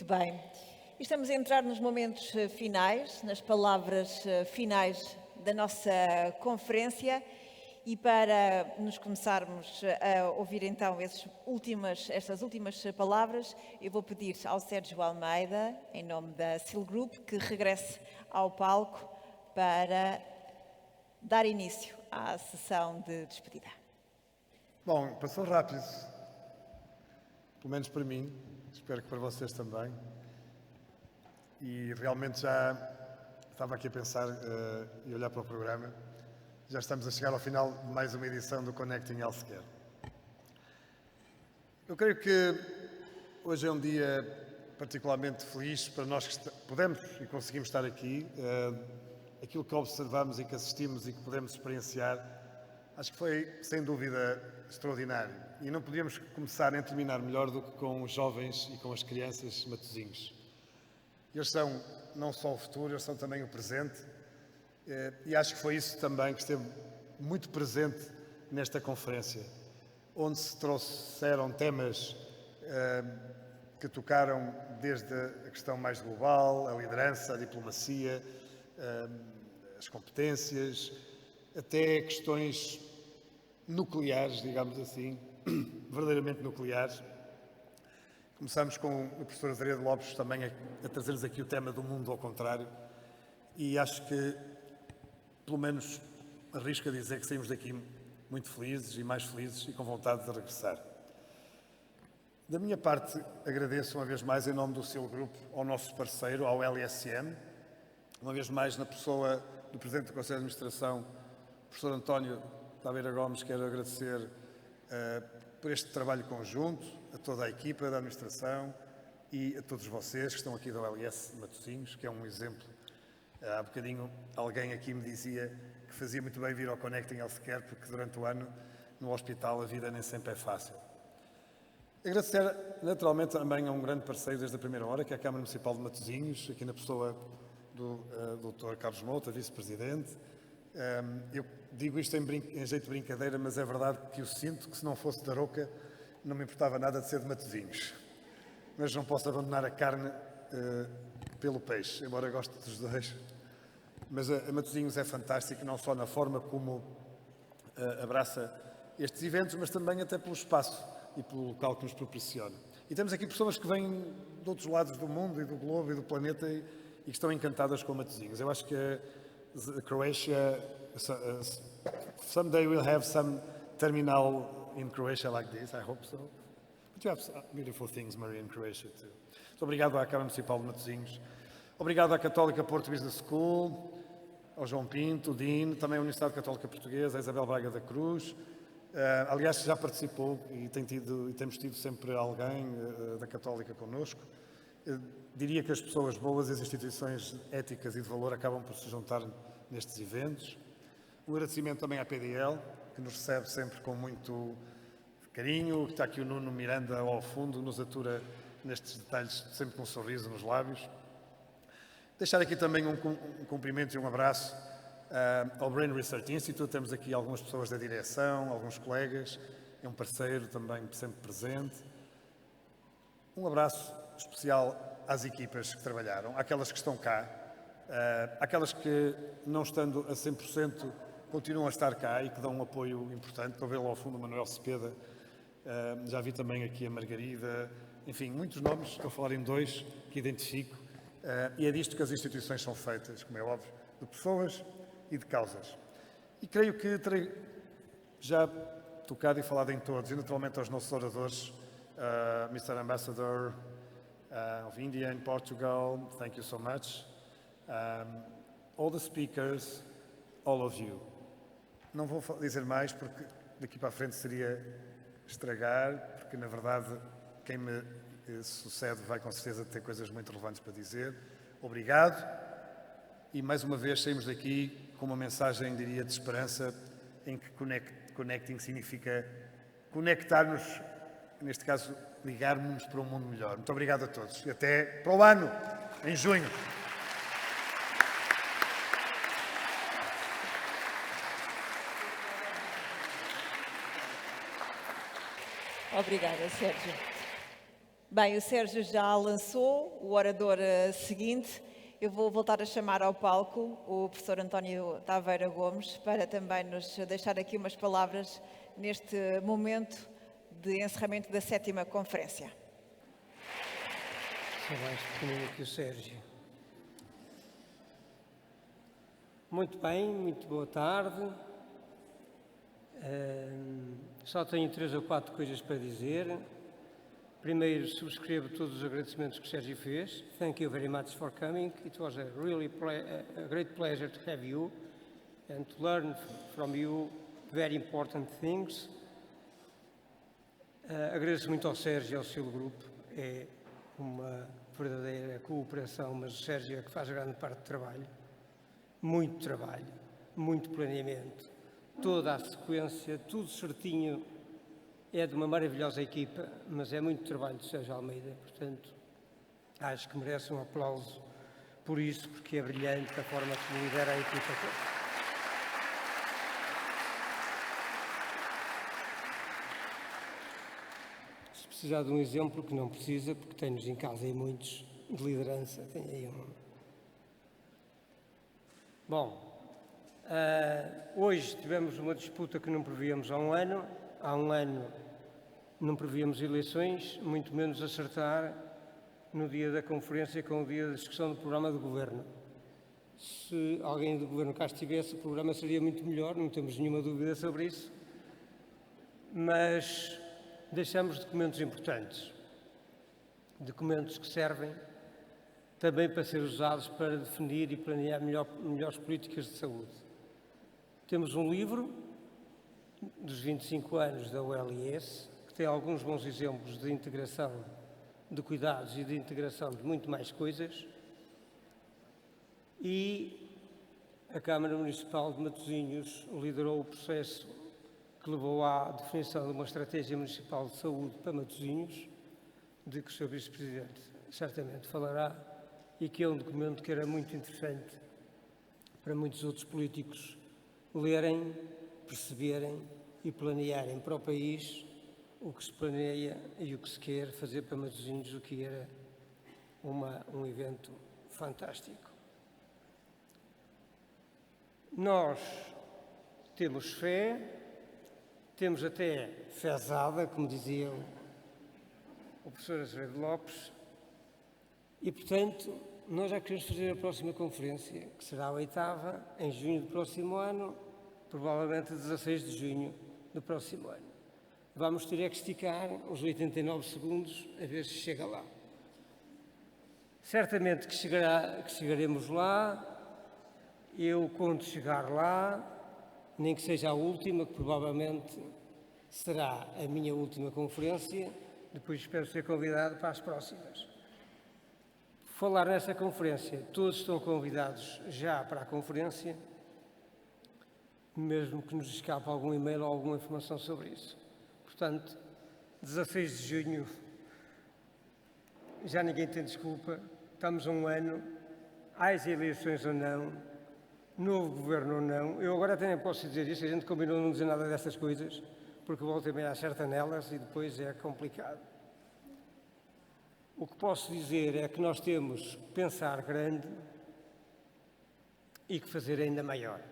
Muito bem. Estamos a entrar nos momentos finais, nas palavras finais da nossa conferência e para nos começarmos a ouvir então estas últimas palavras, eu vou pedir ao Sérgio Almeida, em nome da Seal Group, que regresse ao palco para dar início à sessão de despedida. Bom, passou rápido, pelo menos para mim, espero que para vocês também. E realmente já estava aqui a pensar e olhar para o programa. Já estamos a chegar ao final de mais uma edição do Connecting Healthcare. Eu creio que hoje é um dia particularmente feliz para nós que podemos e conseguimos estar aqui. Aquilo que observamos e que assistimos e que podemos experienciar, acho que foi, sem dúvida, extraordinário. E não podíamos começar nem terminar melhor do que com os jovens e com as crianças matosinhos. Eles são não só o futuro, eles são também o presente. E acho que foi isso também que esteve muito presente nesta conferência, onde se trouxeram temas que tocaram desde a questão mais global, a liderança, a diplomacia, as competências, até questões nucleares, digamos assim, verdadeiramente nucleares. Começamos com o professor Azeredo Lopes também a trazer-nos aqui o tema do mundo ao contrário e acho que, pelo menos, arrisco a dizer que saímos daqui muito felizes e mais felizes e com vontade de regressar. Da minha parte, agradeço uma vez mais, em nome do Seal Group, ao nosso parceiro, ao LSM, uma vez mais na pessoa do Presidente do Conselho de Administração, professor António Taveira Gomes, quero agradecer por este trabalho conjunto, a toda a equipa da administração e a todos vocês que estão aqui da OLS de Matosinhos, que é um exemplo. Há bocadinho alguém aqui me dizia que fazia muito bem vir ao Connecting Healthcare, porque durante o ano no hospital a vida nem sempre é fácil. Agradecer naturalmente também a um grande parceiro desde a primeira hora, que é a Câmara Municipal de Matosinhos, aqui na pessoa do Dr. Carlos Mouta, vice-presidente. Eu digo isto em jeito de brincadeira, mas é verdade que eu sinto que se não fosse da Arouca não me importava nada de ser de Matosinhos. Mas não posso abandonar a carne pelo peixe, embora goste dos dois. Mas a Matosinhos é fantástico, não só na forma como abraça estes eventos, mas também até pelo espaço e pelo local que nos proporciona. E temos aqui pessoas que vêm de outros lados do mundo e do globo e do planeta e que estão encantadas com Matosinhos. Eu acho que a Croatia, someday we'll have some terminal in Croatia like this, I hope so. But you have beautiful things, Maria, in Croatia too. Muito obrigado à Câmara Municipal de Matosinhos. Obrigado à Católica Porto Business School, ao João Pinto, o Dino, também à Universidade Católica Portuguesa, à Isabel Braga da Cruz. Aliás, já participou e temos tido sempre alguém da Católica connosco. Diria que as pessoas boas e as instituições éticas e de valor acabam por se juntar nestes eventos. Um agradecimento também à PDL, que nos recebe sempre com muito carinho. Está aqui o Nuno Miranda ao fundo, nos atura nestes detalhes, sempre com um sorriso nos lábios. Deixar aqui também um cumprimento e um abraço ao Brain Research Institute. Temos aqui algumas pessoas da direção, alguns colegas, é um parceiro também sempre presente. Um abraço especial às equipas que trabalharam, àquelas que estão cá, àquelas que, não estando a 100%, continuam a estar cá e que dão um apoio importante. Estou a vê-lo ao fundo, o Manuel Cepeda, já vi também aqui a Margarida, enfim, muitos nomes, estou a falar em dois que identifico, e é disto que as instituições são feitas, como é óbvio, de pessoas e de causas. E creio que terei já tocado e falado em todos, e naturalmente aos nossos oradores, Mr. Ambassador of India and Portugal, thank you so much. All the speakers, all of you. Não vou dizer mais porque daqui para a frente seria estragar, porque na verdade quem me sucede vai com certeza ter coisas muito relevantes para dizer. Obrigado e mais uma vez saímos daqui com uma mensagem, diria, de esperança, em que connecting significa conectar-nos, neste caso ligarmos para um mundo melhor. Muito obrigado a todos e até para o ano, em junho. Obrigada, Sérgio. Bem, o Sérgio já lançou o orador seguinte. Eu vou voltar a chamar ao palco o professor António Taveira Gomes para também nos deixar aqui umas palavras neste momento de encerramento da 7ª conferência. Sou mais pequenino que o Sérgio. Muito bem, muito boa tarde. Só tenho 3 ou 4 coisas para dizer. Primeiro, subscrevo todos os agradecimentos que o Sérgio fez. Thank you very much for coming. It was a great pleasure to have you and to learn from you very important things. Agradeço muito ao Sérgio e ao seu grupo. É uma verdadeira cooperação, mas o Sérgio é que faz grande parte do trabalho. Muito trabalho, muito planeamento, toda a sequência, tudo certinho. É de uma maravilhosa equipa, mas é muito trabalho do Sérgio Almeida, portanto, acho que merece um aplauso por isso, porque é brilhante a forma como lidera a equipa toda. Se precisar de um exemplo, que não precisa, porque tenho-nos em casa aí muitos de liderança, tenho aí um. Bom, hoje tivemos uma disputa que não prevíamos há um ano. Há um ano não prevíamos eleições, muito menos acertar no dia da conferência com o dia da discussão do programa do Governo. Se alguém do Governo cá estivesse, o programa seria muito melhor, não temos nenhuma dúvida sobre isso, mas deixamos documentos importantes, documentos que servem também para ser usados para definir e planear melhores políticas de saúde. Temos um livro dos 25 anos da OLS, que tem alguns bons exemplos de integração de cuidados e de integração de muito mais coisas, e a Câmara Municipal de Matosinhos liderou o processo que levou à definição de uma estratégia municipal de saúde para Matosinhos, de que o Sr. Vice-Presidente certamente falará, e que é um documento que era muito interessante para muitos outros políticos lerem, perceberem e planearem para o país o que se planeia e o que se quer fazer para Matosinhos, o que era um evento fantástico. Nós temos fé, temos até fezada, como dizia o professor Azevedo Lopes, e, portanto, nós já queremos fazer a próxima conferência, que será a 8ª, em junho do próximo ano, provavelmente 16 de junho do próximo ano. Vamos ter que esticar os 89 segundos a ver se chega lá. Certamente que chegaremos lá. Eu conto chegar lá, nem que seja a última, que provavelmente será a minha última conferência. Depois espero ser convidado para as próximas. Falar nessa conferência, todos estão convidados já para a conferência, mesmo que nos escape algum e-mail ou alguma informação sobre isso. Portanto, 16 de junho, já ninguém tem desculpa, estamos a um ano, há as eleições ou não, novo governo ou não. Eu agora também posso dizer isso, a gente combinou não dizer nada dessas coisas, porque volta e meia acerta nelas e depois é complicado. O que posso dizer é que nós temos que pensar grande e que fazer ainda maior.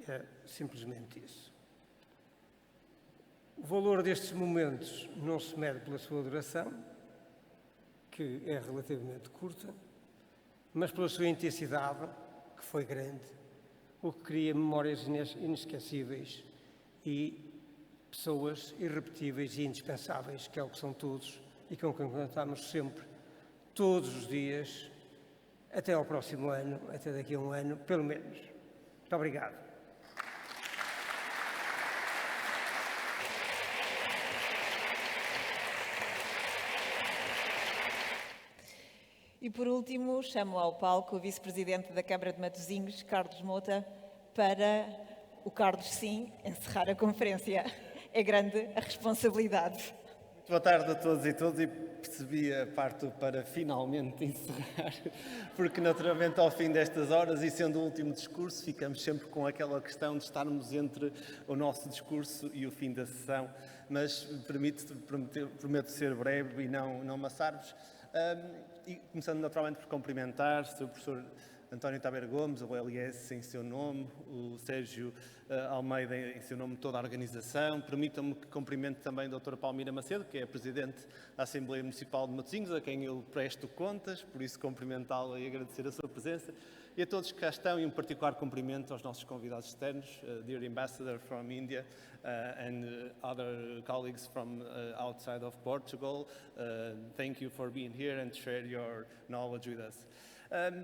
É simplesmente isso. O valor destes momentos não se mede pela sua duração, que é relativamente curta, mas pela sua intensidade, que foi grande, o que cria memórias inesquecíveis e pessoas irrepetíveis e indispensáveis, que é o que são todos, e com quem contamos sempre, todos os dias, até ao próximo ano, até daqui a um ano, pelo menos. Muito obrigado. E por último, chamo ao palco o Vice-Presidente da Câmara de Matosinhos, Carlos Mota, para o Carlos, sim, encerrar a conferência. É grande a responsabilidade. Boa tarde a todos e todas, e percebi a parte para finalmente encerrar, porque naturalmente ao fim destas horas e sendo o último discurso, ficamos sempre com aquela questão de estarmos entre o nosso discurso e o fim da sessão, mas prometo ser breve e não amassar-vos. E começando naturalmente por cumprimentar o Sr. Professor António Tabeiro Gomes, o LS em seu nome, o Sérgio Almeida em seu nome, toda a organização. Permitam-me que cumprimente também a doutora Palmira Macedo, que é a Presidente da Assembleia Municipal de Matosinhos, a quem eu presto contas, por isso cumprimentá-la e agradecer a sua presença. E a todos que cá estão, e um particular cumprimento aos nossos convidados externos, Dear Ambassador from India and other colleagues from outside of Portugal. Thank you for being here and share your knowledge with us.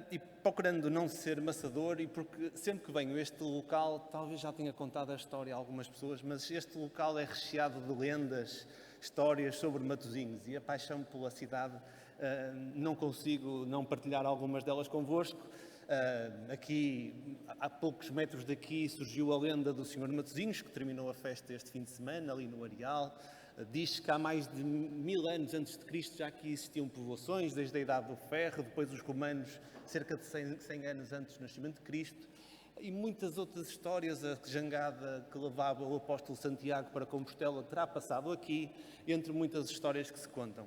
E procurando não ser maçador, e porque sempre que venho a este local, talvez já tenha contado a história a algumas pessoas, mas este local é recheado de lendas, histórias sobre Matosinhos, e a paixão pela cidade, não consigo não partilhar algumas delas convosco. Aqui, a poucos metros daqui, surgiu a lenda do Senhor Matosinhos, que terminou a festa este fim de semana, ali no Areal. Diz que há mais de 1000 anos antes de Cristo já aqui existiam povoações, desde a Idade do Ferro, depois os romanos, cerca de 100 anos antes do nascimento de Cristo, e muitas outras histórias. A jangada que levava o apóstolo Santiago para Compostela terá passado aqui, entre muitas histórias que se contam.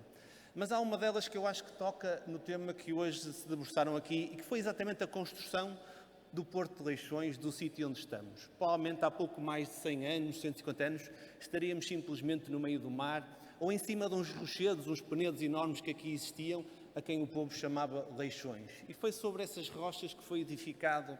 Mas há uma delas que eu acho que toca no tema que hoje se debruçaram aqui, e que foi exatamente a construção do Porto de Leixões, do sítio onde estamos. Provavelmente há pouco mais de 100 anos, 150 anos, estaríamos simplesmente no meio do mar, ou em cima de uns rochedos, uns penedos enormes que aqui existiam, a quem o povo chamava Leixões. E foi sobre essas rochas que foi edificado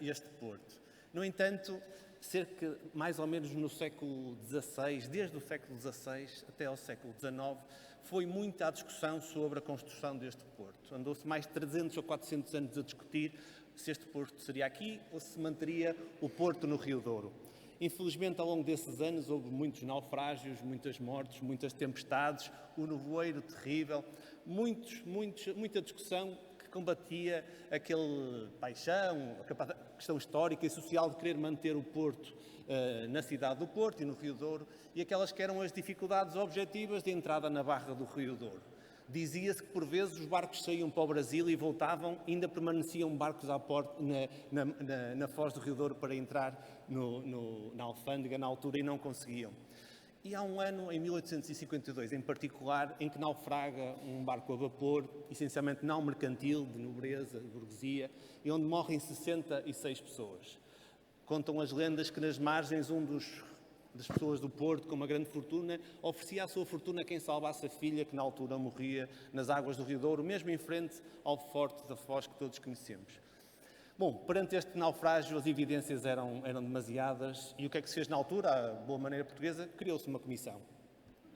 este porto. No entanto, cerca, mais ou menos no século XVI, desde o século XVI até ao século XIX, foi muita a discussão sobre a construção deste porto. Andou-se mais de 300 ou 400 anos a discutir se este porto seria aqui ou se manteria o porto no Rio Douro. Infelizmente, ao longo desses anos, houve muitos naufrágios, muitas mortes, muitas tempestades, o nevoeiro terrível, muita discussão que combatia aquele paixão, a questão histórica e social de querer manter o porto na cidade do Porto e no Rio Douro, e aquelas que eram as dificuldades objetivas de entrada na barra do Rio Douro. Dizia-se que, por vezes, os barcos saíam para o Brasil e voltavam, ainda permaneciam barcos à porta, na foz do Rio Douro para entrar na alfândega, na altura, e não conseguiam. E há um ano, em 1852, em particular, em que naufraga um barco a vapor, essencialmente não mercantil, de nobreza, de burguesia, e onde morrem 66 pessoas. Contam as lendas que nas margens das pessoas do Porto, com uma grande fortuna, oferecia a sua fortuna a quem salvasse a filha, que na altura morria nas águas do Rio Douro, mesmo em frente ao Forte da Foz que todos conhecemos. Bom, perante este naufrágio as evidências eram demasiadas, e o que é que se fez na altura? A boa maneira portuguesa, criou-se uma comissão.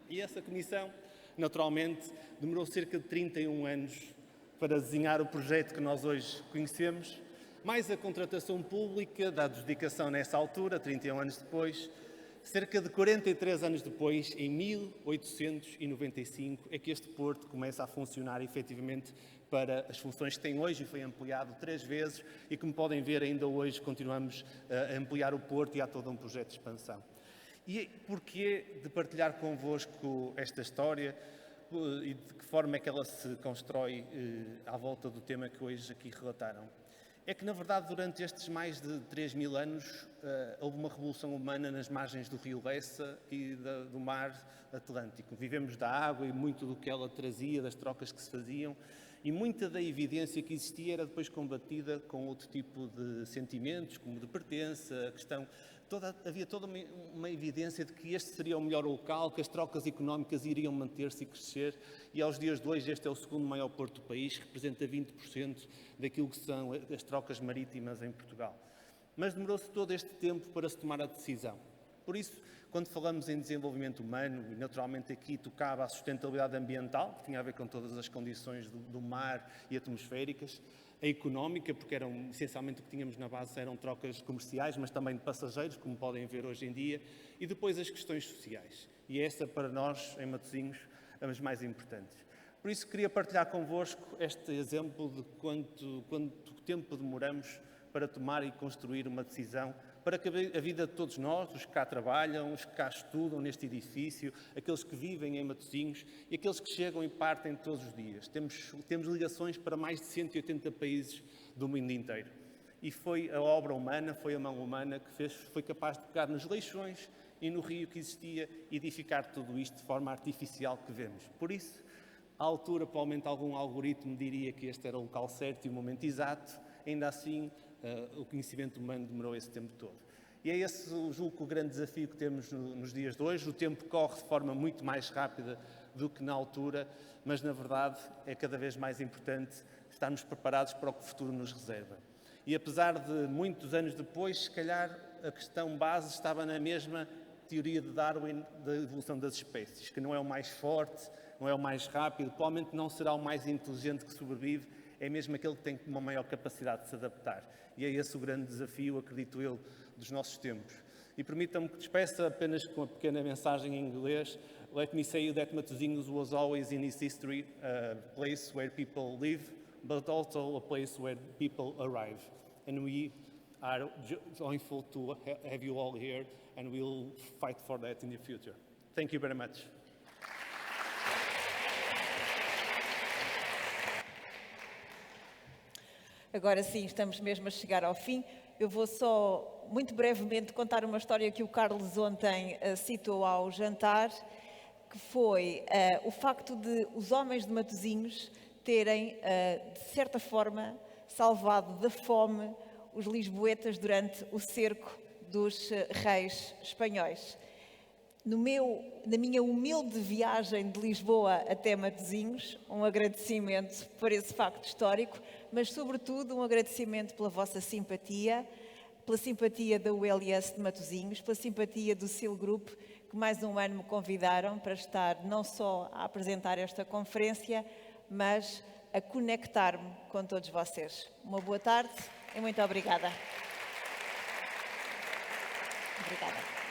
E essa comissão, naturalmente, demorou cerca de 31 anos para desenhar o projeto que nós hoje conhecemos, mais a contratação pública da adjudicação nessa altura, 31 anos depois. Cerca de 43 anos depois, em 1895, é que este porto começa a funcionar efetivamente para as funções que tem hoje, e foi ampliado 3 vezes, e como podem ver, ainda hoje continuamos a ampliar o porto e há todo um projeto de expansão. E porquê de partilhar convosco esta história e de que forma é que ela se constrói à volta do tema que hoje aqui relataram? É que, na verdade, durante estes mais de 3000 anos, houve uma revolução humana nas margens do rio Lessa e do mar Atlântico. Vivemos da água e muito do que ela trazia, das trocas que se faziam, e muita da evidência que existia era depois combatida com outro tipo de sentimentos, como de pertença, a questão... havia toda uma evidência de que este seria o melhor local, que as trocas económicas iriam manter-se e crescer, e aos dias de hoje este é o segundo maior porto do país, representa 20% daquilo que são as trocas marítimas em Portugal. Mas demorou-se todo este tempo para se tomar a decisão. Por isso, quando falamos em desenvolvimento humano, e naturalmente aqui tocava a sustentabilidade ambiental, que tinha a ver com todas as condições do mar e atmosféricas, a económica, porque essencialmente o que tínhamos na base eram trocas comerciais, mas também de passageiros, como podem ver hoje em dia, e depois as questões sociais. E essa, para nós, em Matosinhos, é as mais importantes. Por isso, queria partilhar convosco este exemplo de quanto tempo demoramos para tomar e construir uma decisão para que a vida de todos nós, os que cá trabalham, os que cá estudam neste edifício, aqueles que vivem em Matosinhos e aqueles que chegam e partem todos os dias. Temos ligações para mais de 180 países do mundo inteiro. E foi a obra humana, foi a mão humana que foi capaz de pegar nos leixões e no rio que existia e edificar tudo isto de forma artificial que vemos. Por isso, à altura, provavelmente algum algoritmo diria que este era o local certo e o momento exato, ainda assim o conhecimento humano demorou esse tempo todo. E é esse, julgo, o grande desafio que temos nos dias de hoje. O tempo corre de forma muito mais rápida do que na altura, mas na verdade é cada vez mais importante estarmos preparados para o que o futuro nos reserva. E apesar de muitos anos depois, se calhar a questão base estava na mesma teoria de Darwin da evolução das espécies, que não é o mais forte, não é o mais rápido, provavelmente não será o mais inteligente que sobrevive, é mesmo aquele que tem uma maior capacidade de se adaptar. E é esse o grande desafio, acredito eu, dos nossos tempos. E permitam-me que despeça apenas com uma pequena mensagem em inglês. Let me say that Matosinhos was always in its history a place where people live, but also a place where people arrive. And we are joyful to have you all here, and we'll fight for that in the future. Thank you very much. Agora sim, estamos mesmo a chegar ao fim. Eu vou só, muito brevemente, contar uma história que o Carlos ontem citou ao jantar, que foi o facto de os homens de Matosinhos terem, de certa forma, salvado da fome os lisboetas durante o cerco dos reis espanhóis. Na minha humilde viagem de Lisboa até Matosinhos, um agradecimento por esse facto histórico, mas sobretudo um agradecimento pela vossa simpatia, pela simpatia da ULS de Matosinhos, pela simpatia do SIL Group, que mais um ano me convidaram para estar não só a apresentar esta conferência, mas a conectar-me com todos vocês. Uma boa tarde e muito obrigada. Obrigada.